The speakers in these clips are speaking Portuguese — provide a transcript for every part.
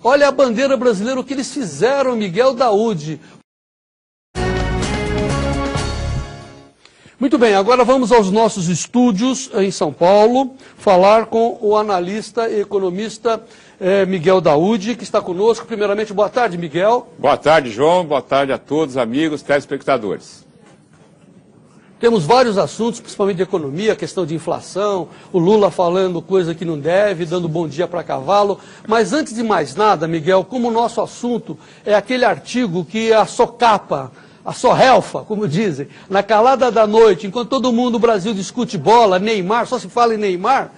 Olha a bandeira brasileira, o que eles fizeram, Miguel Daoud. Muito bem, agora vamos aos nossos estúdios em São Paulo, falar com o analista e economista Miguel Daoud, que está conosco. Primeiramente, boa tarde, Miguel. Boa tarde, João. Boa tarde a todos, amigos, telespectadores. Temos vários assuntos, principalmente de economia, questão de inflação, o Lula falando coisa que não deve, dando bom dia para cavalo. Mas antes de mais nada, Miguel, como o nosso assunto é aquele artigo que a socapa, a sorrelfa, como dizem, na calada da noite, enquanto todo mundo no Brasil discute bola, Neymar, só se fala em Neymar,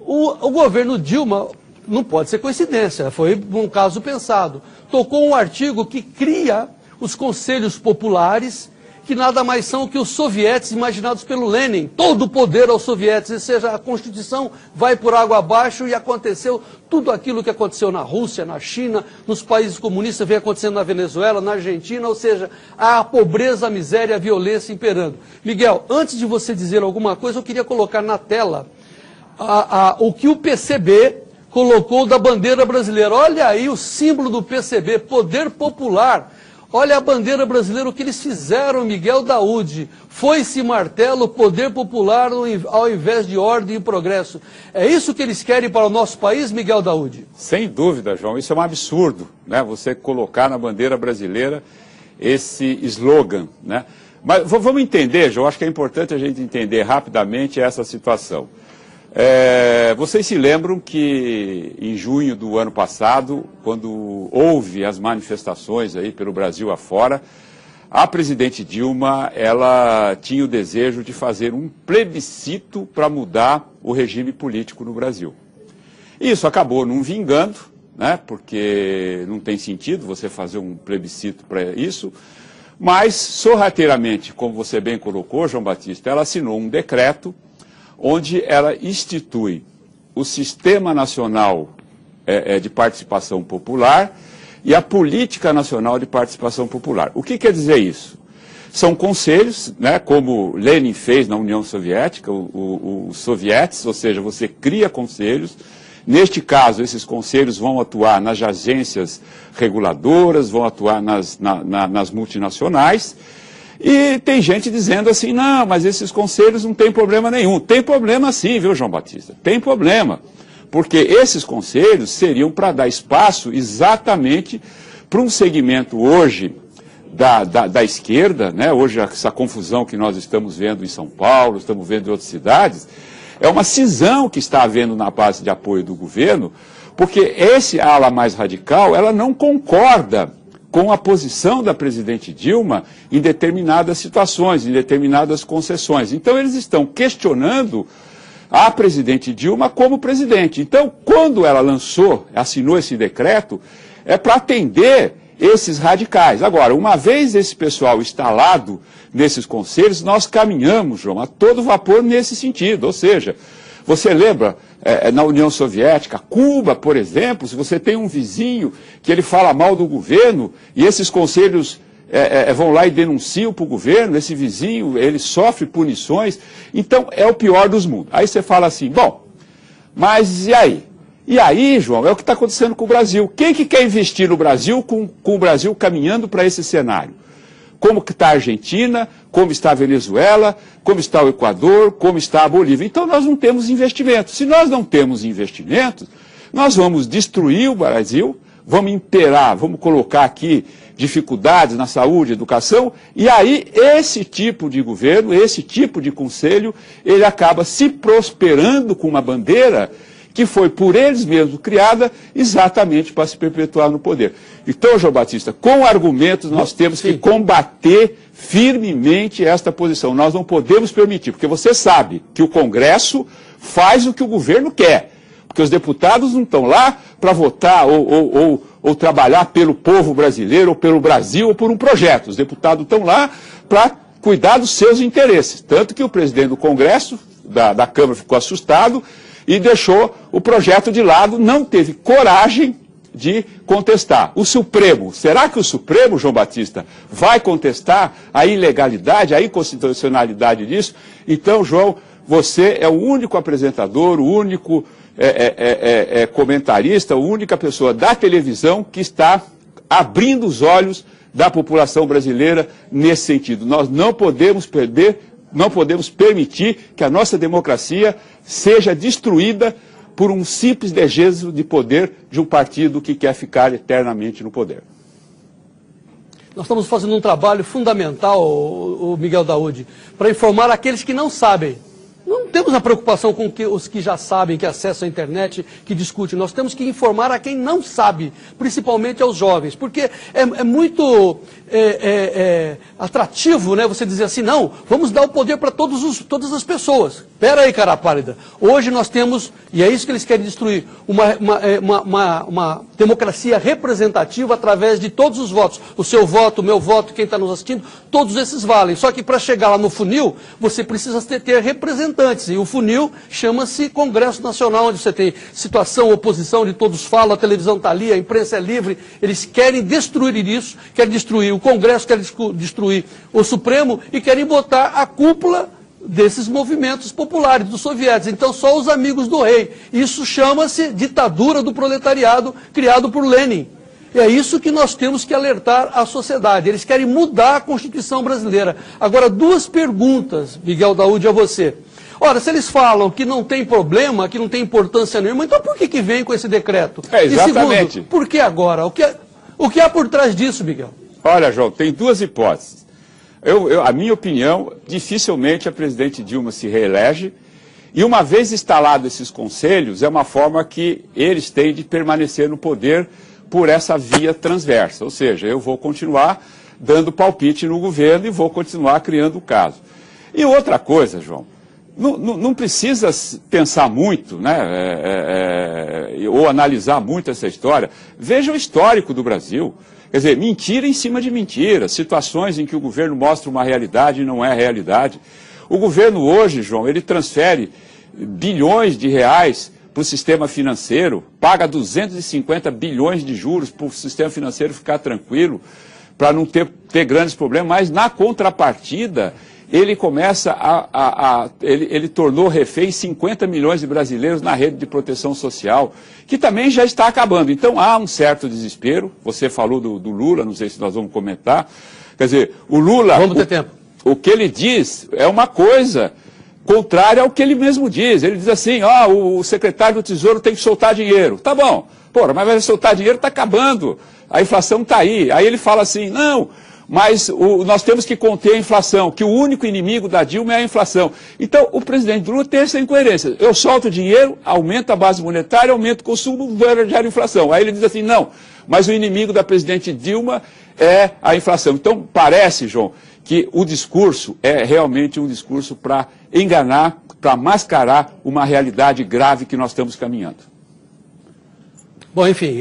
o governo Dilma, não pode ser coincidência, foi um caso pensado, tocou um artigo que cria os conselhos populares, que nada mais são que os sovietes imaginados pelo Lenin, todo o poder aos sovietes, ou seja, a Constituição vai por água abaixo e aconteceu tudo aquilo que aconteceu na Rússia, na China, nos países comunistas, vem acontecendo na Venezuela, na Argentina, ou seja, a pobreza, a miséria, a violência imperando. Miguel, antes de você dizer alguma coisa, eu queria colocar na tela o que o PCB colocou da bandeira brasileira. Olha aí o símbolo do PCB, Poder Popular. Olha a bandeira brasileira, o que eles fizeram, Miguel Daoud. Foi-se martelo, poder popular ao invés de ordem e progresso. É isso que eles querem para o nosso país, Miguel Daoud? Sem dúvida, João. Isso é um absurdo, né? Você colocar na bandeira brasileira esse slogan, né? Mas vamos entender, João, acho que é importante a gente entender rapidamente essa situação. Vocês se lembram que em junho do ano passado, quando houve as manifestações aí pelo Brasil afora, a presidente Dilma, ela tinha o desejo de fazer um plebiscito para mudar o regime político no Brasil. Isso acabou não vingando, né, porque não tem sentido você fazer um plebiscito para isso, mas sorrateiramente, como você bem colocou, João Batista, ela assinou um decreto onde ela institui o Sistema Nacional de Participação Popular e a Política Nacional de Participação Popular. O que quer dizer isso? São conselhos, né, como Lenin fez na União Soviética, os sovietes, ou seja, você cria conselhos. Neste caso, esses conselhos vão atuar nas agências reguladoras, vão atuar nas multinacionais. E tem gente dizendo assim, não, mas esses conselhos não tem problema nenhum. Tem problema sim, viu, João Batista? Tem problema. Porque esses conselhos seriam para dar espaço exatamente para um segmento hoje da esquerda, né? Hoje essa confusão que nós estamos vendo em São Paulo, estamos vendo em outras cidades, é uma cisão que está havendo na base de apoio do governo, porque esse ala mais radical, ela não concorda com a posição da presidente Dilma em determinadas situações, em determinadas concessões. Então, eles estão questionando a presidente Dilma como presidente. Então, quando ela assinou esse decreto, é para atender esses radicais. Agora, uma vez esse pessoal instalado nesses conselhos, nós caminhamos, João, a todo vapor nesse sentido. Ou seja, você lembra, na União Soviética, Cuba, por exemplo, se você tem um vizinho que ele fala mal do governo e esses conselhos vão lá e denunciam para o governo, esse vizinho, ele sofre punições, então é o pior dos mundos. Aí você fala assim, bom, mas e aí? E aí, João, é o que está acontecendo com o Brasil. Quem que quer investir no Brasil com o Brasil caminhando para esse cenário? Como que está a Argentina, como está a Venezuela, como está o Equador, como está a Bolívia. Então nós não temos investimentos. Se nós não temos investimentos, nós vamos destruir o Brasil, vamos imperar, vamos colocar aqui dificuldades na saúde, educação, e aí esse tipo de governo, esse tipo de conselho, ele acaba se prosperando com uma bandeira que foi por eles mesmos criada exatamente para se perpetuar no poder. Então, João Batista, com argumentos nós temos que combater firmemente esta posição. Nós não podemos permitir, porque você sabe que o Congresso faz o que o governo quer, porque os deputados não estão lá para votar ou trabalhar pelo povo brasileiro, ou pelo Brasil, ou por um projeto. Os deputados estão lá para cuidar dos seus interesses. Tanto que o presidente do Congresso, da Câmara, ficou assustado e deixou o projeto de lado, não teve coragem de contestar. O Supremo, será que o Supremo, João Batista, vai contestar a ilegalidade, a inconstitucionalidade disso? Então, João, você é o único apresentador, o único comentarista, a única pessoa da televisão que está abrindo os olhos da população brasileira nesse sentido. Nós não podemos permitir que a nossa democracia seja destruída por um simples desejo de poder de um partido que quer ficar eternamente no poder. Nós estamos fazendo um trabalho fundamental, o Miguel Daoud, para informar aqueles que não sabem. Não temos a preocupação com os que já sabem, que acessam a internet, que discutem. Nós temos que informar a quem não sabe, principalmente aos jovens, porque é muito atrativo, né, você dizer assim, não, vamos dar o poder para todas as pessoas. Espera aí, cara pálida. Hoje nós temos, e é isso que eles querem destruir, uma democracia representativa através de todos os votos. O seu voto, o meu voto, quem está nos assistindo, todos esses valem. Só que para chegar lá no funil, você precisa ter representantes. E o funil chama-se Congresso Nacional, onde você tem situação, oposição, onde todos falam, a televisão está ali, a imprensa é livre. Eles querem destruir isso, querem destruir o Congresso, querem destruir o Supremo e querem botar a cúpula desses movimentos populares, dos soviéticos. Então, só os amigos do rei. Isso chama-se ditadura do proletariado, criado por Lenin. E é isso que nós temos que alertar a sociedade. Eles querem mudar a Constituição brasileira. Agora, duas perguntas, Miguel Daoud, a você. Ora, se eles falam que não tem problema, que não tem importância nenhuma, então por que vem com esse decreto? Exatamente. E segundo, por que agora? O que há por trás disso, Miguel? Olha, João, tem duas hipóteses. A minha opinião, dificilmente a presidente Dilma se reelege, e uma vez instalados esses conselhos, é uma forma que eles têm de permanecer no poder por essa via transversa, ou seja, eu vou continuar dando palpite no governo e vou continuar criando o caso. E outra coisa, João, não precisa pensar muito, né, ou analisar muito essa história. Veja o histórico do Brasil. Quer dizer, mentira em cima de mentira, situações em que o governo mostra uma realidade e não é realidade. O governo hoje, João, ele transfere bilhões de reais para o sistema financeiro, paga 250 bilhões de juros para o sistema financeiro ficar tranquilo, para não ter grandes problemas, mas na contrapartida ele começa ele tornou refém 50 milhões de brasileiros na rede de proteção social, que também já está acabando. Então há um certo desespero. Você falou do Lula, não sei se nós vamos comentar. Quer dizer, o Lula, vamos ter tempo. O que ele diz é uma coisa contrária ao que ele mesmo diz. Ele diz assim, o secretário do Tesouro tem que soltar dinheiro. Tá bom, porra, mas vai soltar dinheiro, está acabando. A inflação está aí. Aí ele fala assim, não, mas nós temos que conter a inflação, que o único inimigo da Dilma é a inflação. Então, o presidente Lula tem essa incoerência. Eu solto dinheiro, aumento a base monetária, aumento o consumo, gera inflação. Aí ele diz assim, não, mas o inimigo da presidente Dilma é a inflação. Então, parece, João, que o discurso é realmente um discurso para enganar, para mascarar uma realidade grave que nós estamos caminhando. Bom, enfim,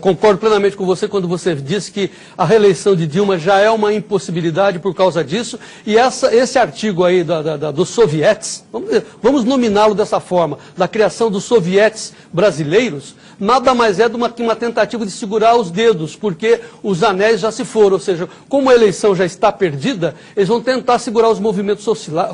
concordo plenamente com você quando você disse que a reeleição de Dilma já é uma impossibilidade por causa disso, e esse artigo aí dos sovietes, vamos nominá-lo dessa forma, da criação dos sovietes brasileiros, nada mais é do que uma tentativa de segurar os dedos, porque os anéis já se foram, ou seja, como a eleição já está perdida, eles vão tentar segurar os movimentos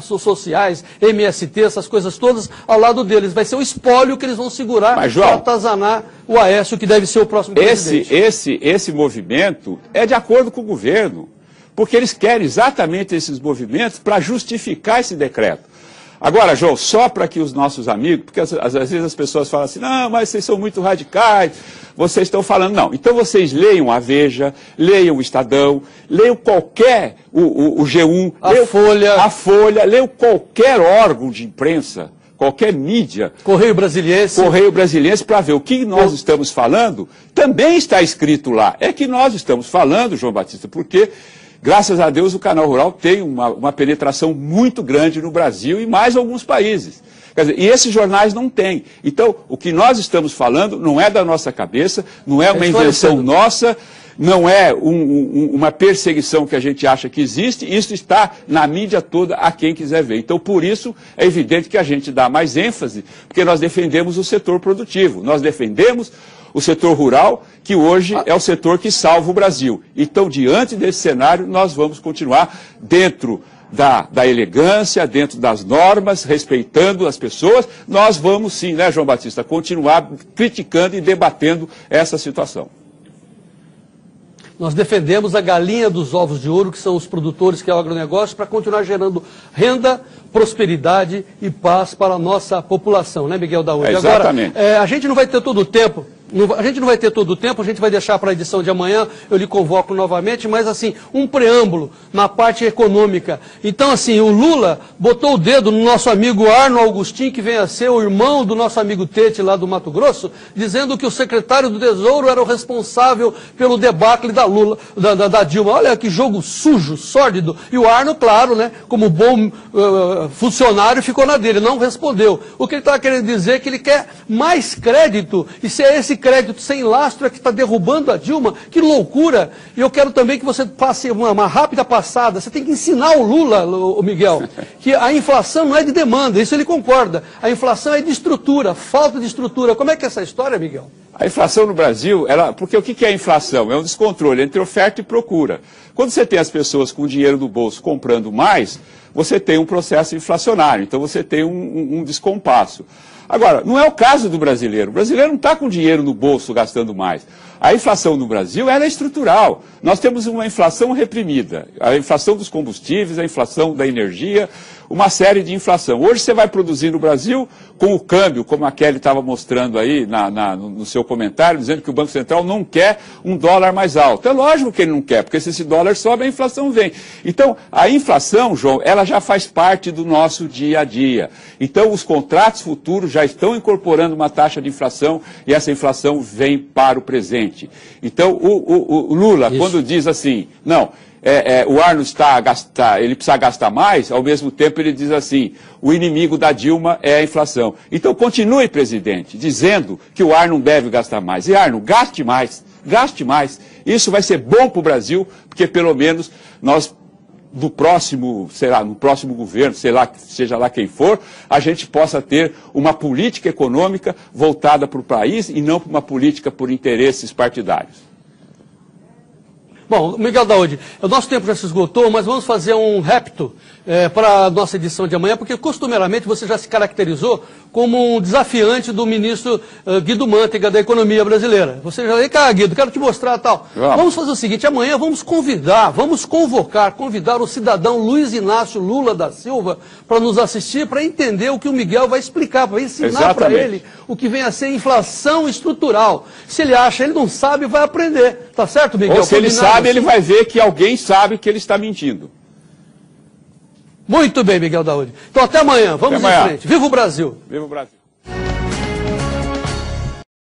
sociais, MST, essas coisas todas, ao lado deles. Vai ser o espólio que eles vão segurar para atazanar o Aécio, que deve ser o próximo presidente. Esse movimento é de acordo com o governo, porque eles querem exatamente esses movimentos para justificar esse decreto. Agora, João, só para que os nossos amigos, porque às vezes as pessoas falam assim, não, mas vocês são muito radicais, vocês estão falando, não. Então vocês leiam a Veja, leiam o Estadão, leiam qualquer, o G1, a Folha, leiam qualquer órgão de imprensa, qualquer mídia. Correio Brasiliense. Correio Brasiliense, para ver o que nós estamos falando, também está escrito lá. É que nós estamos falando, João Batista, porque, graças a Deus, o Canal Rural tem uma penetração muito grande no Brasil e mais alguns países. Quer dizer, e esses jornais não têm. Então, o que nós estamos falando não é da nossa cabeça, não é uma invenção nossa, não é uma perseguição que a gente acha que existe, isso está na mídia toda a quem quiser ver. Então, por isso, é evidente que a gente dá mais ênfase, porque nós defendemos o setor produtivo, nós defendemos o setor rural, que hoje é o setor que salva o Brasil. Então, diante desse cenário, nós vamos continuar dentro da elegância, dentro das normas, respeitando as pessoas, nós vamos sim, né, João Batista, continuar criticando e debatendo essa situação. Nós defendemos a galinha dos ovos de ouro, que são os produtores, que é o agronegócio, para continuar gerando renda, prosperidade e paz para a nossa população, né, Miguel Daoud? Exatamente. Agora, a gente não vai ter todo o tempo. A gente não vai ter todo o tempo, a gente vai deixar para a edição de amanhã, eu lhe convoco novamente, mas assim, um preâmbulo na parte econômica. Então assim, o Lula botou o dedo no nosso amigo Arno Augustin, que vem a ser o irmão do nosso amigo Tete lá do Mato Grosso, dizendo que o secretário do Tesouro era o responsável pelo debacle da Dilma. Olha que jogo sujo, sórdido. E o Arno, claro, né, como bom funcionário, ficou na dele, não respondeu. O que ele está querendo dizer é que ele quer mais crédito, e se é esse crédito sem lastro é que está derrubando a Dilma, que loucura. E eu quero também que você passe uma rápida passada, você tem que ensinar o Lula, o Miguel, que a inflação não é de demanda, isso ele concorda, a inflação é de estrutura, falta de estrutura. Como é que é essa história, Miguel? A inflação no Brasil, porque o que é a inflação? É um descontrole entre oferta e procura. Quando você tem as pessoas com dinheiro no bolso comprando mais, você tem um processo inflacionário, então você tem um descompasso. Agora, não é o caso do brasileiro. O brasileiro não está com dinheiro no bolso gastando mais. A inflação no Brasil ela é estrutural. Nós temos uma inflação reprimida. A inflação dos combustíveis, a inflação da energia, uma série de inflação. Hoje você vai produzir no Brasil com o câmbio, como a Kelly estava mostrando aí no seu comentário, dizendo que o Banco Central não quer um dólar mais alto. É lógico que ele não quer, porque se esse dólar sobe, a inflação vem. Então, a inflação, João, ela já faz parte do nosso dia a dia. Então, os contratos futuros já estão incorporando uma taxa de inflação e essa inflação vem para o presente. Então, o Lula, quando diz assim, não, o Arno ele precisa gastar mais, ao mesmo tempo ele diz assim, o inimigo da Dilma é a inflação. Então, continue, presidente, dizendo que o Arno não deve gastar mais. E Arno, gaste mais, gaste mais. Isso vai ser bom para o Brasil, porque pelo menos nós no próximo governo, seja lá quem for, a gente possa ter uma política econômica voltada para o país e não para uma política por interesses partidários. Bom, Miguel Daoud, o nosso tempo já se esgotou, mas vamos fazer um repto para a nossa edição de amanhã, porque costumeiramente você já se caracterizou como um desafiante do ministro Guido Mantega da economia brasileira. Você já vem cá, Guido, quero te mostrar tal. Vamos fazer o seguinte, amanhã vamos convidar o cidadão Luiz Inácio Lula da Silva para nos assistir, para entender o que o Miguel vai explicar, vai ensinar para ele o que vem a ser inflação estrutural. Se ele acha, ele não sabe, vai aprender. Tá certo, Miguel? Ou se ele sabe, ele vai ver que alguém sabe que ele está mentindo. Muito bem, Miguel Daoud. Então até amanhã, vamos em frente. Viva o Brasil! Viva o Brasil!